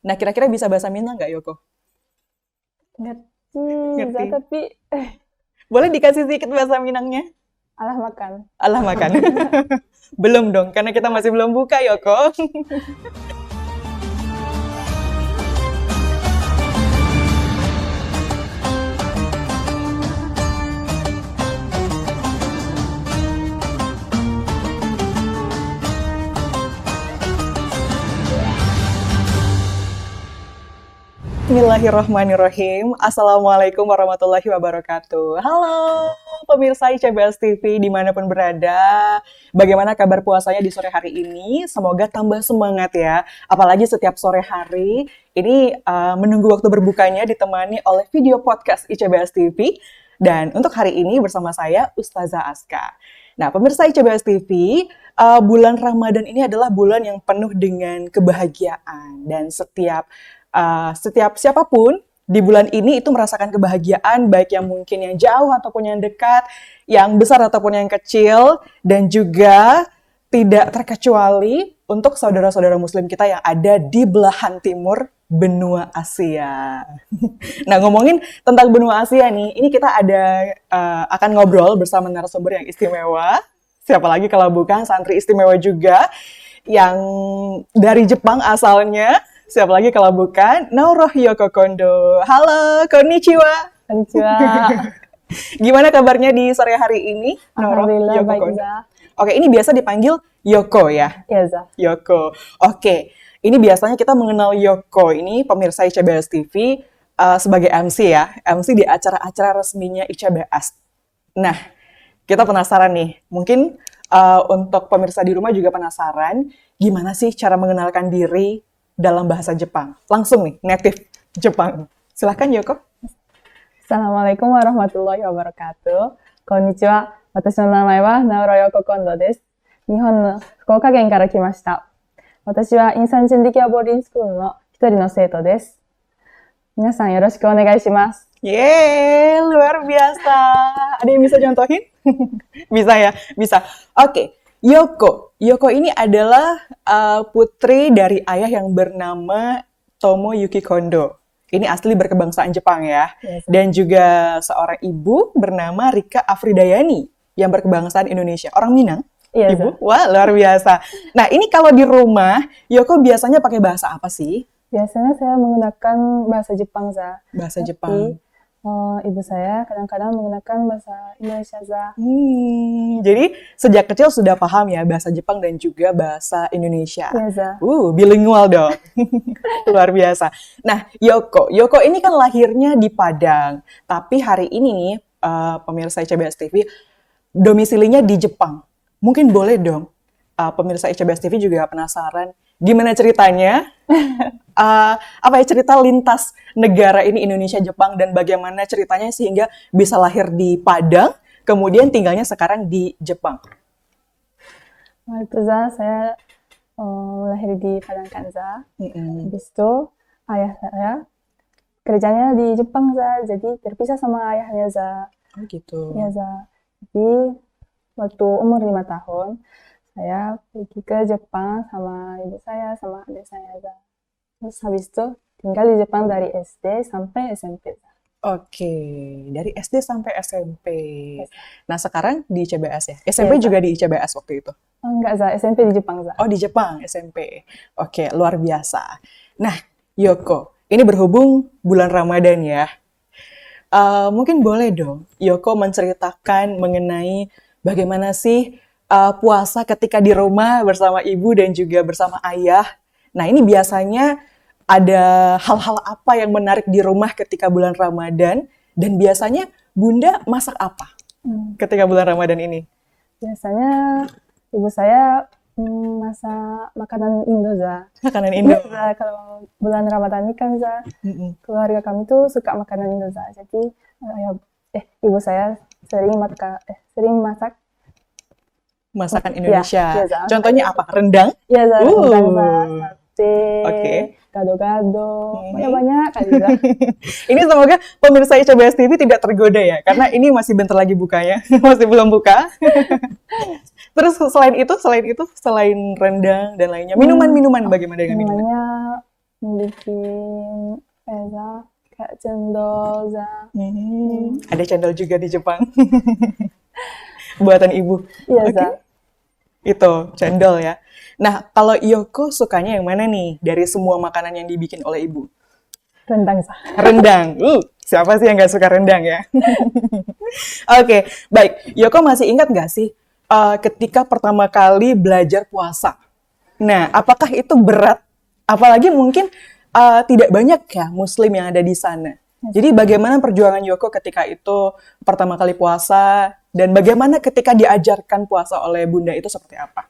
Nah, kira-kira bisa bahasa Minang nggak, Yoko? Ngerti, Ngerti? tapi Boleh dikasih sedikit bahasa Minangnya? alah makan. Alah, makan. Belum dong, karena kita masih belum buka, Yoko. Bismillahirrahmanirrahim. Assalamualaikum warahmatullahi wabarakatuh. Halo pemirsa ICBS TV dimanapun berada. Bagaimana kabar puasanya di sore hari ini? Semoga tambah semangat ya. Apalagi setiap sore hari ini menunggu waktu berbukanya ditemani oleh video podcast ICBS TV. Dan untuk hari ini bersama saya Ustazah Aska. Nah pemirsa ICBS TV, bulan Ramadan ini adalah bulan yang penuh dengan kebahagiaan. Dan setiap siapapun di bulan ini itu merasakan kebahagiaan, baik yang mungkin yang jauh ataupun yang dekat, yang besar ataupun yang kecil, dan juga tidak terkecuali untuk saudara-saudara muslim kita yang ada di belahan timur benua Asia. Nah, ngomongin tentang benua Asia nih, ini kita akan ngobrol bersama narasumber yang istimewa. Siapa lagi kalau bukan santri istimewa juga yang dari Jepang asalnya. Siapa lagi kalau bukan Nauro Yoko Kondo. Halo, konnichiwa. Konnichiwa. Gimana kabarnya di sore hari ini, Nauro Alhamdulillah Yoko baik, Kondo? Za. Oke, ini biasa dipanggil Yoko ya? Ya, Za. Yoko. Oke, ini biasanya kita mengenal Yoko. Ini pemirsa ICBS TV sebagai MC ya. MC di acara-acara resminya ICBS. Nah, kita penasaran nih. Mungkin untuk pemirsa di rumah juga penasaran, gimana sih cara mengenalkan diri dalam bahasa Jepang? Langsung nih, native Jepang. Silahkan Yoko. Assalamualaikum warahmatullahi wabarakatuh. Konnichiwa. 私の名前はナオロヨココンドです。日本の福岡県から来ました。私はインサンチェンディキアボーディングスクールの一人の生徒です。皆さんよろしくお願いします。Yeay, luar biasa. Ada yang bisa contohin? Bisa ya? Bisa. Oke. Yoko. Yoko ini adalah putri dari ayah yang bernama Tomoyuki Kondo. Ini asli berkebangsaan Jepang ya. Yes. Dan juga seorang ibu bernama Rika Afridayani yang berkebangsaan Indonesia. Orang Minang? Iya, Ibu? Wah, luar biasa. Nah, ini kalau di rumah, Yoko biasanya pakai bahasa apa sih? Biasanya saya menggunakan bahasa Jepang, Za. Bahasa Tapi, Jepang. ibu saya kadang-kadang menggunakan bahasa Indonesia, Za. Jadi sejak kecil sudah paham ya bahasa Jepang dan juga bahasa Indonesia. Iya, Za. Bilingual dong. Luar biasa. Nah, Yoko ini kan lahirnya di Padang, tapi hari ini nih pemirsa ICBS TV domisilinya di Jepang. Mungkin boleh dong pemirsa ICBS TV juga penasaran gimana ceritanya? Cerita lintas negara ini Indonesia, Jepang, dan bagaimana ceritanya sehingga bisa lahir di Padang, kemudian tinggalnya sekarang di Jepang. Itu, Za, saya lahir di Padang, kan, Za. Habis itu ayah saya kerjanya di Jepang, Za. Jadi terpisah sama ayahnya, Za. Oh gitu. Ya, Za. Jadi waktu umur 5 tahun, saya pergi ke Jepang sama ibu saya, sama adik saya, Za. Terus habis itu tinggal di Jepang dari SD sampai SMP. Oke, dari SD sampai SMP. Yes. Nah, sekarang di ICBS ya? SMP Yes, juga di ICBS waktu itu? Oh, enggak, Za. SMP di Jepang, Za. Oh, di Jepang, SMP. Oke, luar biasa. Nah, Yoko, ini berhubung bulan Ramadan ya. Mungkin boleh dong Yoko menceritakan mengenai bagaimana sih puasa ketika di rumah bersama ibu dan juga bersama ayah. Nah, ini biasanya ada hal-hal apa yang menarik di rumah ketika bulan Ramadan? Dan biasanya Bunda masak apa ketika bulan Ramadan ini? Biasanya ibu saya masak makanan Indo, Za. Makanan Indo? Za, kalau bulan Ramadan ini kan, Za, keluarga kami tuh suka makanan Indo, Za. Jadi ibu saya sering masak masakan Indonesia. Ya, Za. Contohnya apa? Rendang? Iya, Za. Rendang, Za. Sate, Oke. gado-gado, banyak kali, Za. Ini semoga pemirsa ICBS TV tidak tergoda ya, karena ini masih bentar lagi bukanya, masih belum buka. Terus selain rendang dan lainnya, minuman-minuman bagaimana dengan minuman? Minumannya bikin pizza kayak cendol za. Ada cendol juga di Jepang. Buatan ibu. Iya Oke. za. Itu, cendol ya. Nah, kalau Yoko sukanya yang mana nih dari semua makanan yang dibikin oleh ibu? Rendang za. Rendang. Siapa sih yang nggak suka rendang ya? Oke, baik. Yoko masih ingat nggak sih ketika pertama kali belajar puasa? Nah, apakah itu berat? Apalagi mungkin tidak banyak ya Muslim yang ada di sana. Jadi bagaimana perjuangan Yoko ketika itu pertama kali puasa dan bagaimana ketika diajarkan puasa oleh bunda itu seperti apa?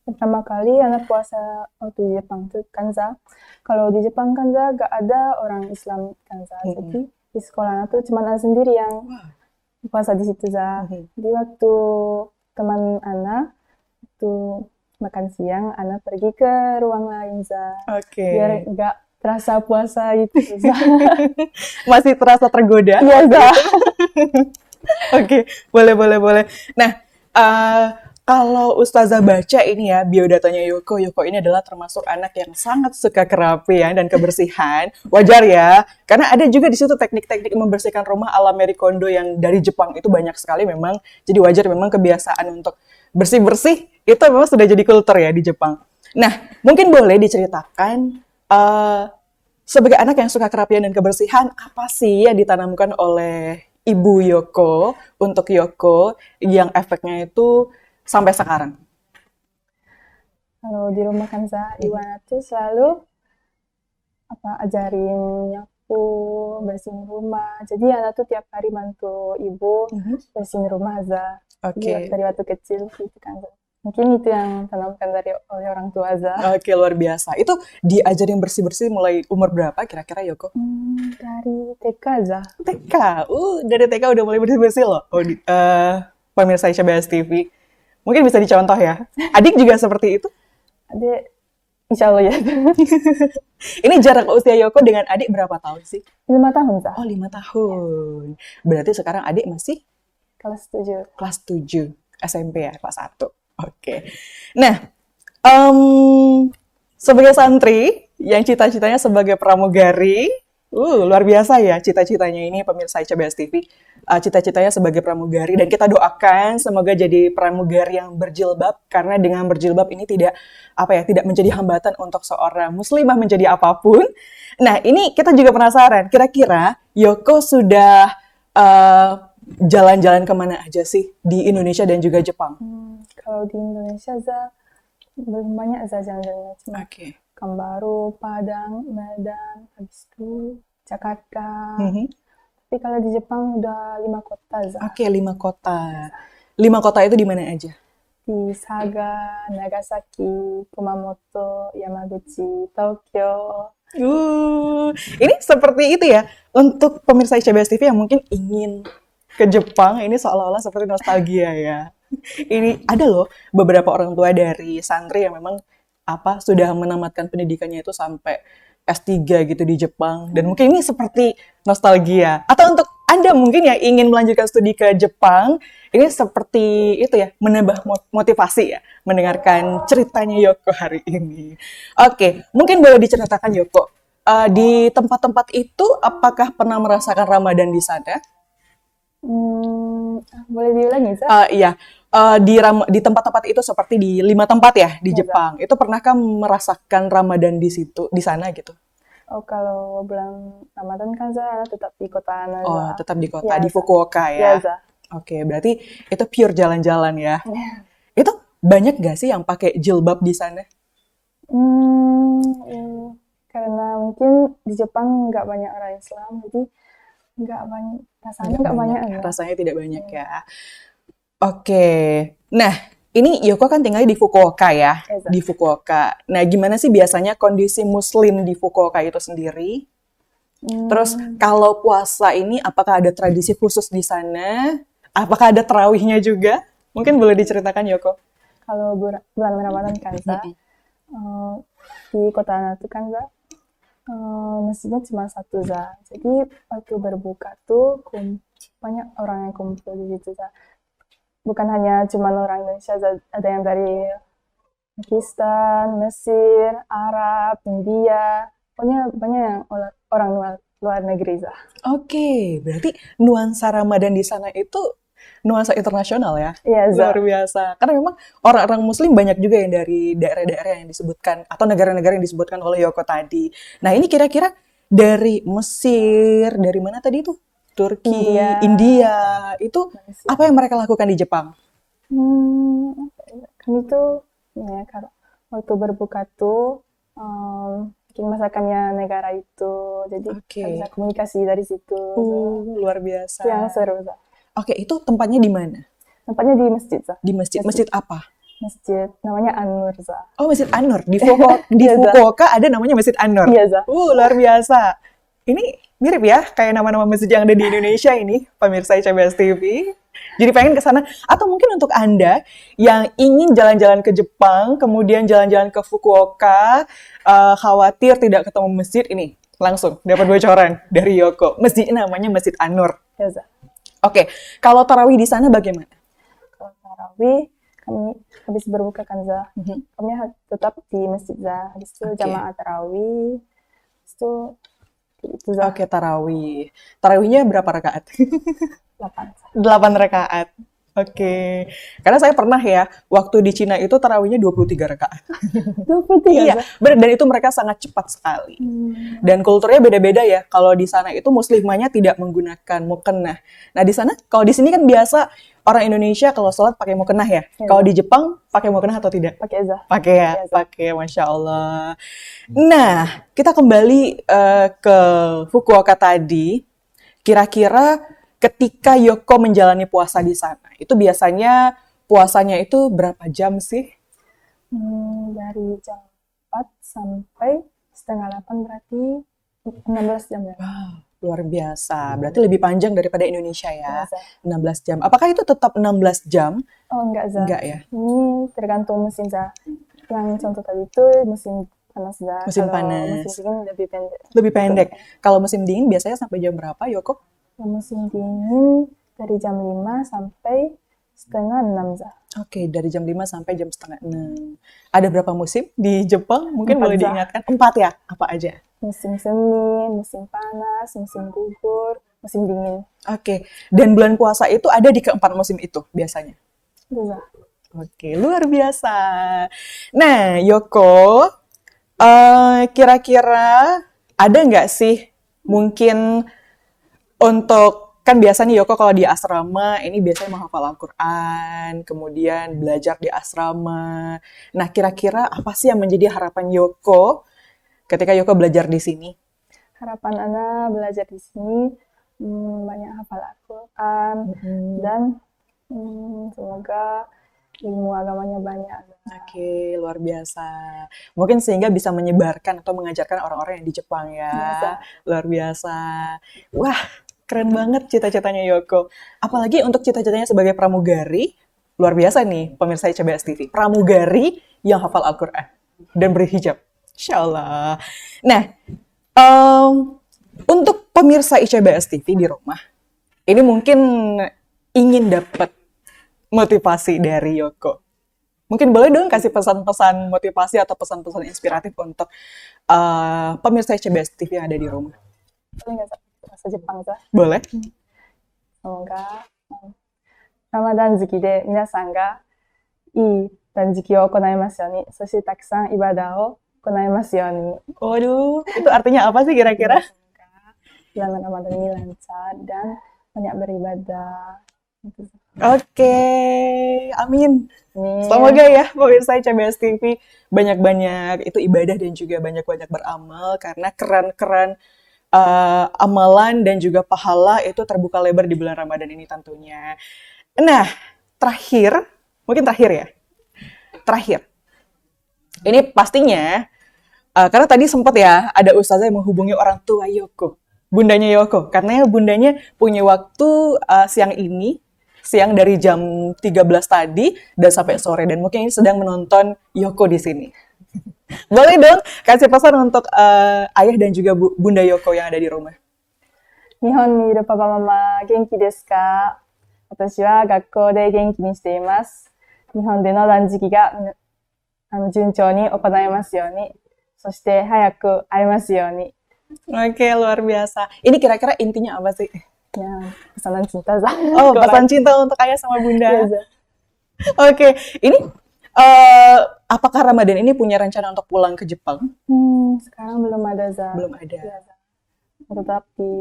Pertama kali anak puasa waktu di Jepang tuh kan za. Kalau di Jepang kan za gak ada orang Islam kan za. Jadi di sekolah tuh cuma anak sendiri yang puasa di situ za. Di waktu teman anak itu makan siang, anak pergi ke ruang lain za. Oke. Biar gak terasa puasa gitu za. Masih terasa tergoda? Iya za. Oke, boleh. Nah, kalau Ustazah baca ini ya, biodatanya Yoko ini adalah termasuk anak yang sangat suka kerapian dan kebersihan. Wajar ya, karena ada juga di situ teknik-teknik membersihkan rumah ala Marie Kondo yang dari Jepang itu banyak sekali memang. Jadi wajar memang kebiasaan untuk bersih-bersih itu memang sudah jadi kultur ya di Jepang. Nah, mungkin boleh diceritakan sebagai anak yang suka kerapian dan kebersihan, apa sih yang ditanamkan oleh Ibu Yoko untuk Yoko yang efeknya itu sampai sekarang? Kalau di rumah kan za, Iwana tuh selalu ajarin nyapu, bersihin rumah. Jadi anak tuh tiap hari bantu ibu bersihin rumah za. Oke. Dari waktu kecil gitu kan za. Mungkin itu yang tanamkan oleh orang tua za. Oke, luar biasa. Itu diajarin bersih-bersih mulai umur berapa kira-kira Yoko? Dari TK za. TK. Dari TK udah mulai bersih-bersih loh. Pemirsa ICBS TV. Mungkin bisa dicontoh ya. Adik juga seperti itu? Adik, insya Allah ya. Ini jarak usia Yoko dengan adik berapa tahun sih? 5 tahun za. Oh, 5 tahun. Berarti sekarang adik masih Kelas 7. kelas 7 SMP ya, kelas 1. Oke. Nah, sebagai santri yang cita-citanya sebagai pramugari, luar biasa ya cita-citanya ini pemirsa ICBS TV. Cita-citanya sebagai pramugari dan kita doakan semoga jadi pramugari yang berjilbab karena dengan berjilbab ini tidak menjadi hambatan untuk seorang muslimah menjadi apapun. Nah, ini kita juga penasaran, kira-kira Yoko sudah jalan-jalan kemana aja sih di Indonesia dan juga Jepang? Kalau di Indonesia za belum banyak za jalan-jalan cuma Kambaru, Padang, Medan, habis itu Jakarta. Tapi kalau di Jepang udah 5 kota za. Oke, 5 kota. 5 kota itu di mana aja? Di Saga, Nagasaki, Kumamoto, Yamaguchi, Tokyo. Ini seperti itu ya untuk pemirsa ICBS TV yang mungkin ingin ke Jepang, ini seolah-olah seperti nostalgia ya. Ini ada loh beberapa orang tua dari santri yang memang sudah menamatkan pendidikannya itu sampai S3 gitu di Jepang dan mungkin ini seperti nostalgia. Atau untuk Anda mungkin yang ingin melanjutkan studi ke Jepang, ini seperti itu ya, menambah motivasi ya mendengarkan ceritanya Yoko hari ini. Oke, mungkin boleh diceritakan Yoko, di tempat-tempat itu apakah pernah merasakan Ramadan di sana? Boleh diulangi, Sa? Iya, di tempat-tempat itu seperti di 5 tempat ya di Jepang. Itu pernahkah merasakan Ramadan di situ, di sana gitu? Oh, kalau bulan Ramadan kan Za tetap di kota Nara. Oh, tetap di kota, di Fukuoka Ya, ya? Za. Oke, berarti itu pure jalan-jalan ya? Itu banyak gak sih yang pakai jilbab di sana? Karena mungkin di Jepang nggak banyak orang Islam, jadi nggak banyak, rasanya nggak banyak. Rasanya tidak banyak ya. Oke, nah ini Yoko kan tinggal di Fukuoka ya, di Fukuoka. Nah, gimana sih biasanya kondisi Muslim di Fukuoka itu sendiri? Terus kalau puasa ini, apakah ada tradisi khusus di sana? Apakah ada tarawihnya juga? Mungkin boleh diceritakan Yoko. Kalau bulan Ramadan kan, Za, di kota Natu kan, Za, masjidnya cuma satu, Za. Jadi waktu berbuka tuh banyak orang yang kumpul di situ, Za. Bukan hanya cuma orang Indonesia, ada yang dari Pakistan, Mesir, Arab, India. Pokoknya banyak yang orang luar negeri Za. Oke, berarti nuansa Ramadan di sana itu nuansa internasional ya? Iya Za. Luar biasa. Karena memang orang-orang Muslim banyak juga yang dari daerah-daerah yang disebutkan atau negara-negara yang disebutkan oleh Yoko tadi. Nah, ini kira-kira dari Mesir, dari mana tadi itu? Turki, India. India, itu Malaysia. apa yang mereka lakukan di Jepang? Kami tuh ya kalau waktu berbuka tuh bikin masakannya negara itu, jadi Oke. bisa komunikasi dari situ. Luar biasa. Itu yang seru Za. Oke, itu tempatnya di mana? Tempatnya di masjid Za. Di masjid. Masjid apa? Masjid namanya An-Nur Za. Oh, Masjid An-Nur. Di Iya, Za. Fukuoka ada namanya Masjid An-Nur. Iya Za. Luar biasa. Ini mirip ya, kayak nama-nama masjid yang ada di Indonesia ini, pemirsa ICBS TV. Jadi pengen ke sana. Atau mungkin untuk Anda yang ingin jalan-jalan ke Jepang, kemudian jalan-jalan ke Fukuoka, khawatir tidak ketemu masjid, ini langsung dapat bocoran dari Yoko. Masjid namanya Masjid An-Nur. Iya Za. Oke, kalau tarawih di sana bagaimana? Kalau tarawih kami habis berbuka kan Za. Kami tetap di masjid Za. Habis itu Oke. jamaah tarawih. Habis itu Za. Oke, tarawih. Tarawihnya berapa rakaat? 8. 8 rakaat. Oke. Karena saya pernah ya, waktu di Cina itu tarawihnya 23 rakaat. 23 Iya, Za. benar. Dan itu mereka sangat cepat sekali. Dan kulturnya beda-beda ya. Kalau di sana itu muslimahnya tidak menggunakan mukennah. Nah, di sana, kalau di sini kan biasa orang Indonesia kalau sholat pakai mukennah ya. Iya. Kalau di Jepang pakai mukennah atau tidak? Pakai Za. Pakai ya, Iya, Za. pakai, Masya Allah. Nah, kita kembali ke Fukuoka tadi. Kira-kira ketika Yoko menjalani puasa di sana, itu biasanya puasanya itu berapa jam sih? Dari jam 4 sampai setengah 8 berarti 16 jam ya. Luar biasa. Berarti lebih panjang daripada Indonesia ya. Iya, Za. 16 jam. Apakah itu tetap 16 jam? Oh enggak Za. Enggak ya? Ini tergantung musim Za. Yang contoh tadi itu musim panas Za. Musim Kalau panas. musim dingin lebih pendek. Lebih pendek. Kalau musim dingin biasanya sampai jam berapa, Yoko? Yang musim dingin dari jam 5 sampai setengah 6 Za. Oke, dari jam 5 sampai jam setengah 6. Ada berapa musim di Jepang? Mungkin 4, boleh Za. diingatkan. 4 ya? Apa aja? Musim semi, musim panas, musim gugur, musim dingin. Oke. Dan bulan puasa itu ada di keempat musim itu biasanya? Itu Za. Oke, luar biasa. Nah, Yoko, kira-kira ada nggak sih mungkin untuk, kan biasanya Yoko kalau di asrama ini biasanya menghafal Al-Quran, kemudian belajar di asrama. Nah, kira-kira apa sih yang menjadi harapan Yoko ketika Yoko belajar di sini? Harapan Ana belajar di sini banyak hafal Al-Quran dan semoga ilmu agamanya banyak. Oke, luar biasa. Mungkin sehingga bisa menyebarkan atau mengajarkan orang-orang yang di Jepang ya. Biasa. Luar biasa. Wah, keren banget cita-citanya Yoko. Apalagi untuk cita-citanya sebagai pramugari, luar biasa nih pemirsa ICBS TV. Pramugari yang hafal Al-Quran dan berhijab. Insya Allah. Nah, untuk pemirsa ICBS TV di rumah, ini mungkin ingin dapat motivasi dari Yoko. Mungkin boleh dong kasih pesan-pesan motivasi atau pesan-pesan inspiratif untuk pemirsa ICBS TV yang ada di rumah. Boleh nggak Za? Bahasa Jepang Za? Boleh? Semoga Ramadan 好きで皆さんがいい断食を行いますように、そしてたくさんイバダを行いますように。 Waduh, itu artinya apa sih kira-kira? Bulan Ramadan ini lancar dan banyak beribadah. Gitu. Oke, amin. Amin. Semoga ya pemirsa ICBS TV banyak-banyak itu ibadah dan juga banyak-banyak beramal, karena keren-keren amalan dan juga pahala itu terbuka lebar di bulan Ramadan ini tentunya. Nah, mungkin terakhir ya. Terakhir. Ini pastinya, karena tadi sempat ya ada ustazah yang menghubungi orang tua Yoko, bundanya Yoko, karena bundanya punya waktu siang dari jam 13 tadi dan sampai sore, dan mungkin ini sedang menonton Yoko di sini. Boleh dong kasih pesan untuk ayah dan juga bunda Yoko yang ada di rumah. 日本にいるパパママ元気ですか？私は学校で元気にしています。日本での断食が順調に行えますように。そして早く会えますように。 Oke, luar biasa. Ini kira-kira intinya apa sih? Ya, pesanan cinta za. Oh, pesan cinta untuk ayah sama Ya, bunda. za. Oke, ini apakah Ramadan ini punya rencana untuk pulang ke Jepang? Sekarang belum ada za. Belum ada. Ya, za. Tetap di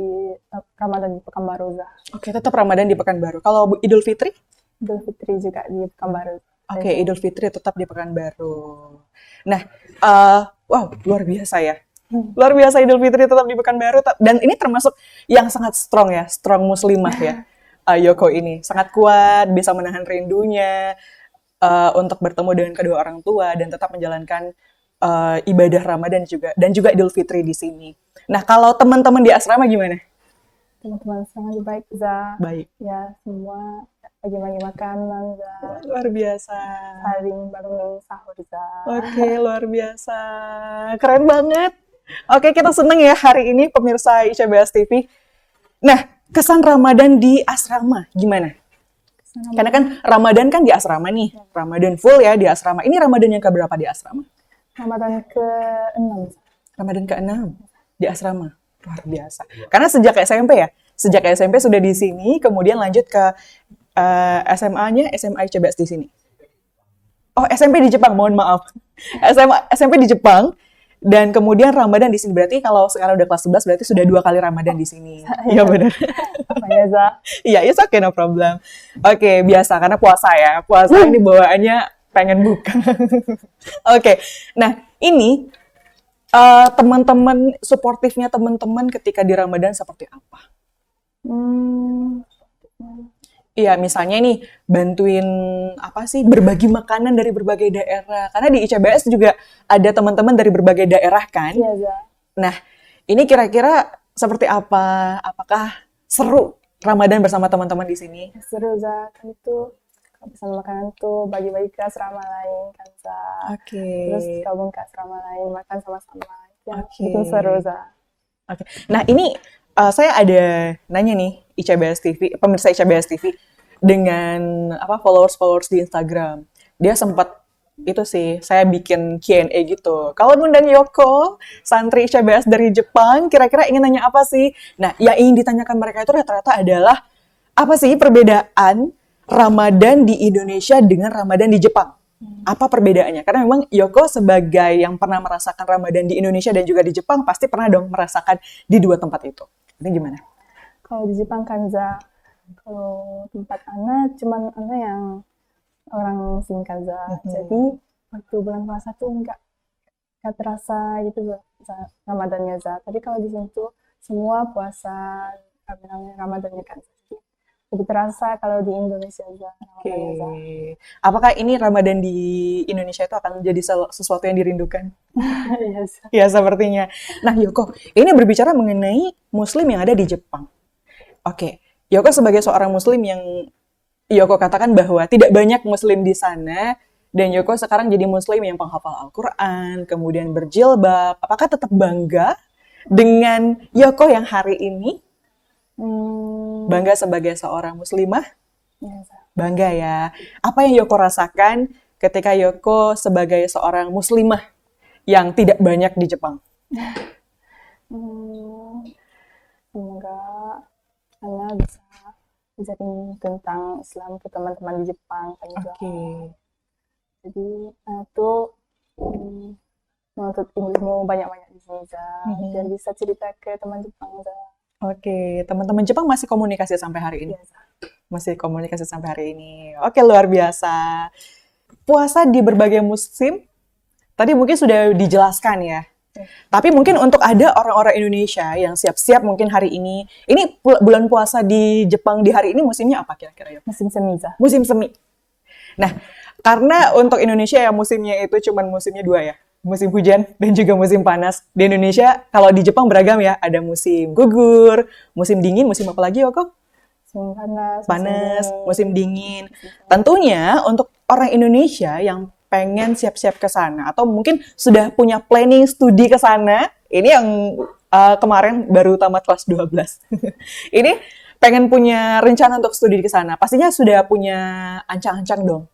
Ramadan di Pekanbaru za. Oke, tetap Ramadan di Pekanbaru. Kalau Idul Fitri? Idul Fitri juga di Pekanbaru. Oke, Idul Fitri tetap di Pekanbaru. Nah, wow, luar biasa ya. Luar biasa Idul Fitri tetap di Pekanbaru. Dan ini termasuk yang sangat strong ya, strong muslimah ya. Yoko ini sangat kuat, bisa menahan rindunya untuk bertemu dengan kedua orang tua dan tetap menjalankan ibadah Ramadan juga Idul Fitri di sini. Nah, kalau teman-teman di asrama gimana? Teman-teman sangat baik za. Baik. Ya, semua bagi-bagi makanan za. Luar biasa. Saling bareng sahur za. Oke, luar biasa. Keren banget. Oke, kita seneng ya hari ini pemirsa ICBS TV. Nah, kesan Ramadan di asrama gimana? Karena kan Ramadan kan di asrama nih. Ramadan full ya di asrama. Ini Ramadan yang keberapa di asrama? Ramadan ke-6. Ramadan ke-6 di asrama. Luar biasa. Karena sejak SMP ya. Sejak SMP sudah di sini, kemudian lanjut ke SMA-nya SMA ICBS di sini. Oh, SMP di Jepang, mohon maaf. SMP di Jepang. Dan kemudian Ramadan di sini. Berarti kalau sekarang udah kelas 11 berarti sudah 2 kali Ramadan di sini. Iya benar. Apanya za? Iya, it's okay, no problem. Oke, biasa karena puasa ya. Puasa ini bawaannya pengen buka. Oke, nah ini teman-teman, suportifnya teman-teman ketika di Ramadan seperti apa? Iya, misalnya nih bantuin apa sih, berbagi makanan dari berbagai daerah. Karena di ICBS juga ada teman-teman dari berbagai daerah kan? Iya za. Nah, ini kira-kira seperti apa? Apakah seru Ramadan bersama teman-teman di sini? Seru za. Kan itu kalau pesan makanan tuh bagi-bagi ke asrama lain kan za. Oke. Terus gabung ke asrama lain, makan sama-sama. Ya, Oke. itu seru za. Oke. Nah, ini saya ada nanya nih ICBS TV, pemirsa ICBS TV dengan apa followers di Instagram. Dia sempat itu sih, saya bikin Q&A gitu. Kalau Bunda Yoko, santri ICBS dari Jepang, kira-kira ingin nanya apa sih? Nah, yang ingin ditanyakan mereka itu rata-rata adalah apa sih perbedaan Ramadan di Indonesia dengan Ramadan di Jepang? Apa perbedaannya? Karena memang Yoko sebagai yang pernah merasakan Ramadan di Indonesia dan juga di Jepang pasti pernah dong merasakan di dua tempat itu. Ini gimana? Kalau di Jepang kan za, kalau tempat anak cuman anak yang orang Muslim kan za. Jadi waktu bulan puasa tuh nggak terasa gitu za, Ramadannya za. Tapi kalau di sini tuh semua puasa apa namanya Ramadannya kan. Jadi lebih terasa kalau di Indonesia za, Ramadannya za. Apakah ini Ramadan di Indonesia itu akan menjadi sesuatu yang dirindukan? Iya za. Ya, sepertinya. Nah, Yoko, ini berbicara mengenai Muslim yang ada di Jepang. Oke, Yoko sebagai seorang Muslim yang Yoko katakan bahwa tidak banyak Muslim di sana, dan Yoko sekarang jadi Muslim yang penghafal Al-Quran, kemudian berjilbab. Apakah tetap bangga dengan Yoko yang hari ini? Bangga sebagai seorang Muslimah? Iya za. Bangga ya. Apa yang Yoko rasakan ketika Yoko sebagai seorang Muslimah yang tidak banyak di Jepang? Semoga Ana bisa ajarin tentang Islam ke teman-teman di Jepang kan za. Oke. Jadi tuh menuntut ilmu banyak-banyak di sini za, biar bisa cerita ke teman Jepang za. Oke, teman-teman Jepang masih komunikasi sampai hari ini? Iya za. Masih komunikasi sampai hari ini. Oke, luar biasa. Puasa di berbagai musim, tadi mungkin sudah dijelaskan ya. Tapi mungkin untuk ada orang-orang Indonesia yang siap-siap mungkin hari ini bulan puasa di Jepang di hari ini musimnya apa kira-kira ya? Musim semi za. Musim semi. Nah, karena untuk Indonesia ya musimnya itu cuman musimnya dua ya. Musim hujan dan juga musim panas. Di Indonesia, kalau di Jepang beragam ya. Ada musim gugur, musim dingin, musim apa lagi Yoko? Musim panas, Panas, musim dingin. Tentunya untuk orang Indonesia yang pengen siap-siap ke sana atau mungkin sudah punya planning studi ke sana, ini yang kemarin baru tamat kelas 12. Ini pengen punya rencana untuk studi ke sana. Pastinya sudah punya ancang-ancang dong.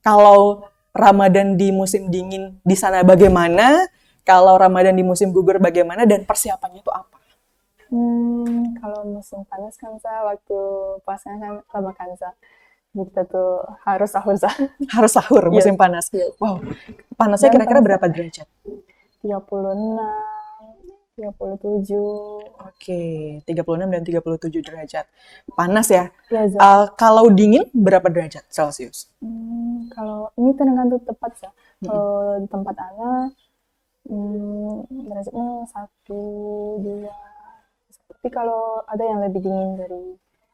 Kalau Ramadan di musim dingin di sana bagaimana? Kalau Ramadan di musim gugur bagaimana dan persiapannya itu apa? Kalau musim panas kan sa, waktu puasanya kan lama kan sa. Jadi kita tuh harus sahur sa. Harus sahur musim Yes, panas. yes. Wow, panasnya Dan kira-kira panas berapa derajat? 36, 37. Oke, 36 dan 37 derajat. Panas ya. Ya, za. Kalau dingin berapa derajat Celcius? Kalau ini tergantung tempat sa. Kalau di tempat anak, derajatnya 1, 2. Tapi kalau ada yang lebih dingin dari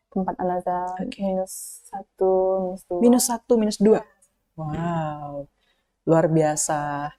tempat anak sa, Oke. -1, -2. -1, -2. Wow, luar biasa.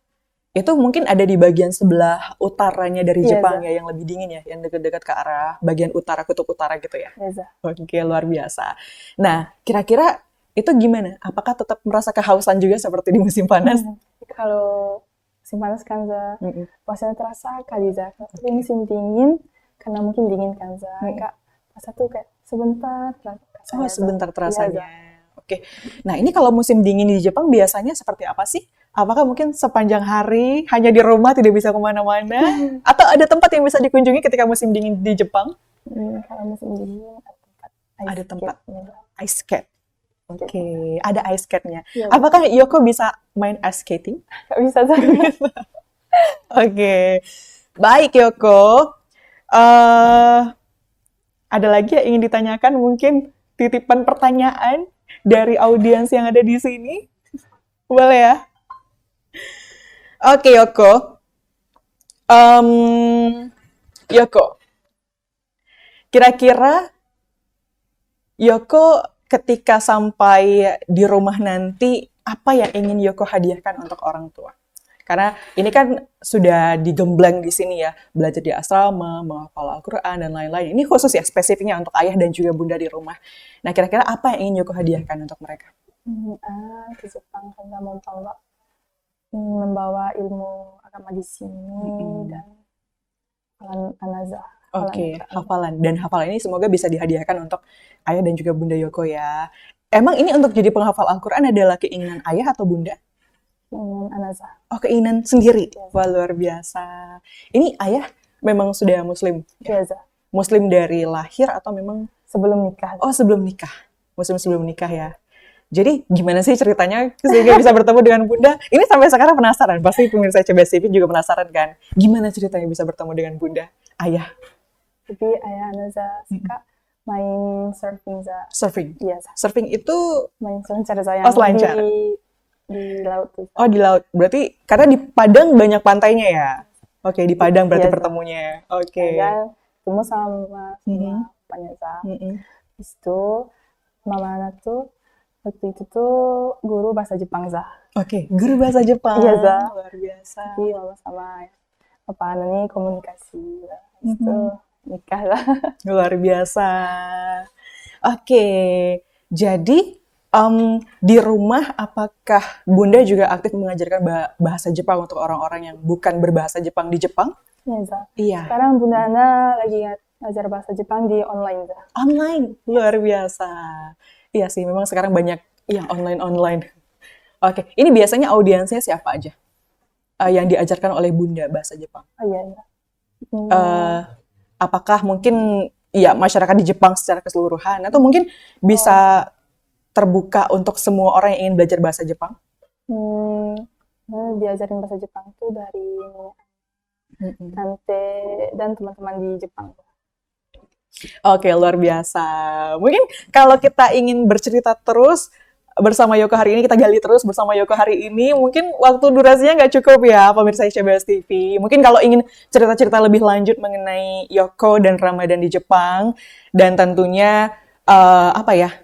Itu mungkin ada di bagian sebelah utaranya dari Iya, Jepang za. ya, yang lebih dingin ya, yang dekat-dekat ke arah bagian utara, kutub utara gitu ya. Ya, za. Oke, luar biasa. Nah, kira-kira itu gimana? Apakah tetap merasa kehausan juga seperti di musim panas? Kalau musim panas kan za, Mm-mm. puasanya terasa kali za. Tapi musim dingin, karena mungkin dingin kan za, Kak, puasa tuh kayak sebentar Oh, rasanya za. sebentar Iya, terasanya. za. Oke. Nah, ini kalau musim dingin di Jepang biasanya seperti apa sih? Apakah mungkin sepanjang hari hanya di rumah tidak bisa kemana-mana? Atau ada tempat yang bisa dikunjungi ketika musim dingin di Jepang? Kalau musim dingin Ada tempat. skate-nya, za. Ice skate. Oke, ada ice skate-nya. Iya. Apakah Yoko bisa main ice skating? Nggak bisa za. Oke. Baik, Yoko. Eh, ada lagi yang ingin ditanyakan? Mungkin titipan pertanyaan dari audiens yang ada di sini? Boleh ya? Oke, Yoko. Yoko, kira-kira Yoko ketika sampai di rumah nanti, apa yang ingin Yoko hadiahkan untuk orang tua? Karena ini kan sudah digembleng di sini ya, belajar di asrama, menghafal Al-Quran, dan lain-lain. Ini khusus ya, spesifiknya untuk ayah dan juga bunda di rumah. Nah, kira-kira apa yang ingin Yoko hadiahkan untuk mereka? Ke Jepang kan za, membawa ilmu agama di sini dan hafalan anaza. Oke, hafalan. Dan hafalan ini semoga bisa dihadiahkan untuk ayah dan juga bunda Yoko ya. Emang ini untuk jadi penghafal Al-Quran adalah keinginan ayah atau bunda? Anaza. Oh, keinginan sendiri. Wah, luar biasa. Ini ayah memang sudah muslim? Iya, za. Muslim dari lahir atau memang? Sebelum nikah. Oh, sebelum nikah. Muslim sebelum nikah ya. Jadi gimana sih ceritanya sehingga bisa bertemu dengan bunda? Ini sampai sekarang penasaran. Pasti pemirsa CBS TV juga penasaran kan? Gimana ceritanya bisa bertemu dengan bunda? Ayah. Jadi ayah anaza suka main surfing za. Surfing. Iya, za. Surfing itu Main selancar za, Oh, selancar. di laut tuh. oh di laut. Berarti karena di Padang banyak pantainya ya? Oke, di Padang berarti Iya, Za. pertemunya. Oke. Dan ketemu sama bapaknya za. Mm-mm. Habis itu mama anak tuh waktu itu tuh guru bahasa Jepang za. Oke, guru bahasa Jepang. Iya, Za. Luar biasa. Jadi mama sama papa anak nih komunikasi za. Habis itu nikah za. Luar biasa. Oke, jadi di rumah apakah Bunda juga aktif mengajarkan bahasa Jepang untuk orang-orang yang bukan berbahasa Jepang di Jepang? Iya, za. Iya. Sekarang bunda anak lagi ngajar bahasa Jepang di online za. Online, luar biasa. Iya sih, memang sekarang banyak yang online-online. Oke, ini biasanya audiensnya siapa aja yang diajarkan oleh Bunda bahasa Jepang? Oh iya, iya. Apakah mungkin ya masyarakat di Jepang secara keseluruhan atau mungkin bisa terbuka untuk semua orang yang ingin belajar bahasa Jepang? Diajarin bahasa Jepang tuh dari tante dan teman-teman di Jepang. Oke, luar biasa. Mungkin kalau kita ingin bercerita terus bersama Yoko hari ini, kita gali terus bersama Yoko hari ini, mungkin waktu durasinya nggak cukup ya, pemirsa CBS TV. Mungkin kalau ingin cerita-cerita lebih lanjut mengenai Yoko dan Ramadan di Jepang, dan tentunya apa yang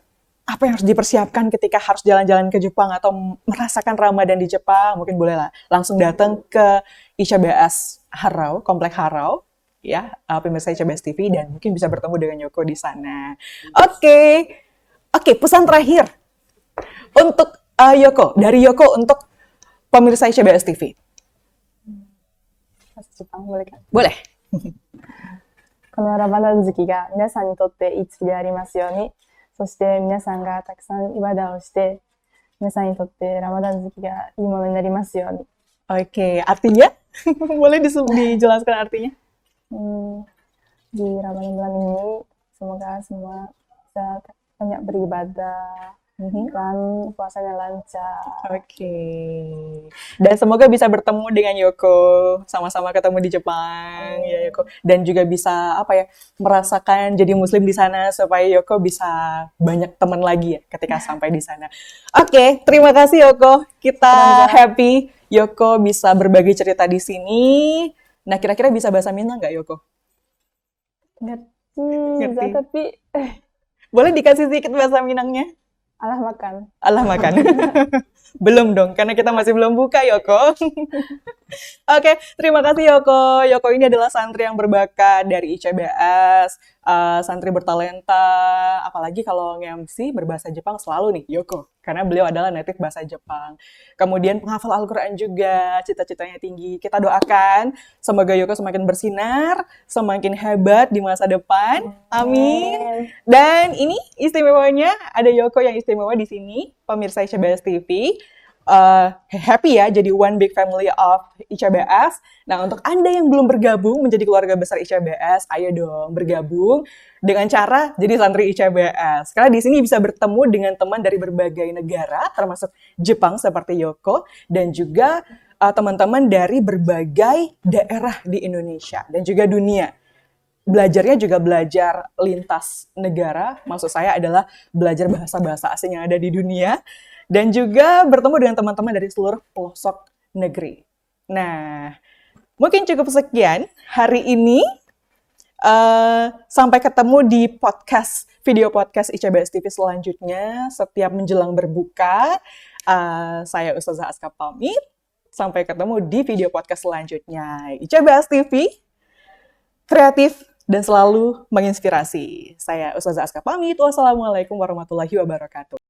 harus dipersiapkan ketika harus jalan-jalan ke Jepang atau merasakan Ramadan di Jepang, mungkin bolehlah langsung datang ke ICBS Harau, Komplek Harau, ya, pemirsa ICBS TV, dan mungkin bisa bertemu dengan Yoko di sana. Oke, pesan terakhir untuk Yoko, dari Yoko untuk pemirsa ICBS TV. Bahasa Jepang boleh kan? Boleh. このラマダン月が皆さんにとっていい月でありますように、そして皆さんがたくさんイバダをして、皆さんにとってラマダン月がいいものになりますように、Oke, artinya? Boleh dijelaskan artinya? Di Ramadan bulan ini semoga semua bisa banyak beribadah dan puasanya lancar. Oke. Dan semoga bisa bertemu dengan Yoko, sama-sama ketemu di Jepang ya Yoko. Dan juga bisa merasakan jadi muslim di sana supaya Yoko bisa banyak teman lagi ya ketika sampai di sana. Oke, terima kasih Yoko. Kita happy Yoko bisa berbagi cerita di sini. Nah, kira-kira bisa bahasa Minang nggak Yoko? Ngerti, tapi Boleh dikasih sedikit bahasa Minangnya? alah makan. Allah makan. Belum dong, karena kita masih belum buka, Yoko. Oke, terima kasih Yoko. Yoko ini adalah santri yang berbakat dari ICBS, santri bertalenta, apalagi kalau nge-MC berbahasa Jepang selalu nih, Yoko. Karena beliau adalah native bahasa Jepang. Kemudian penghafal Al-Quran juga, cita-citanya tinggi. Kita doakan, semoga Yoko semakin bersinar, semakin hebat di masa depan. Amin. Dan ini istimewanya, ada Yoko yang istimewa di sini, pemirsa ICBS TV. Happy ya jadi one big family of ICBS. Nah, untuk Anda yang belum bergabung menjadi keluarga besar ICBS, ayo dong bergabung dengan cara jadi santri ICBS. Karena di sini bisa bertemu dengan teman dari berbagai negara, termasuk Jepang seperti Yoko, dan juga teman-teman dari berbagai daerah di Indonesia dan juga dunia. Belajarnya juga belajar lintas negara, maksud saya adalah belajar bahasa-bahasa asing yang ada di dunia, dan juga bertemu dengan teman-teman dari seluruh pelosok negeri. Nah, mungkin cukup sekian hari ini. Sampai ketemu di video podcast ICBS TV selanjutnya, setiap menjelang berbuka. Saya Ustazah Aska pamit. Sampai ketemu di video podcast selanjutnya. ICBS TV, kreatif dan selalu menginspirasi. Saya Ustazah Aska pamit. Wassalamualaikum warahmatullahi wabarakatuh.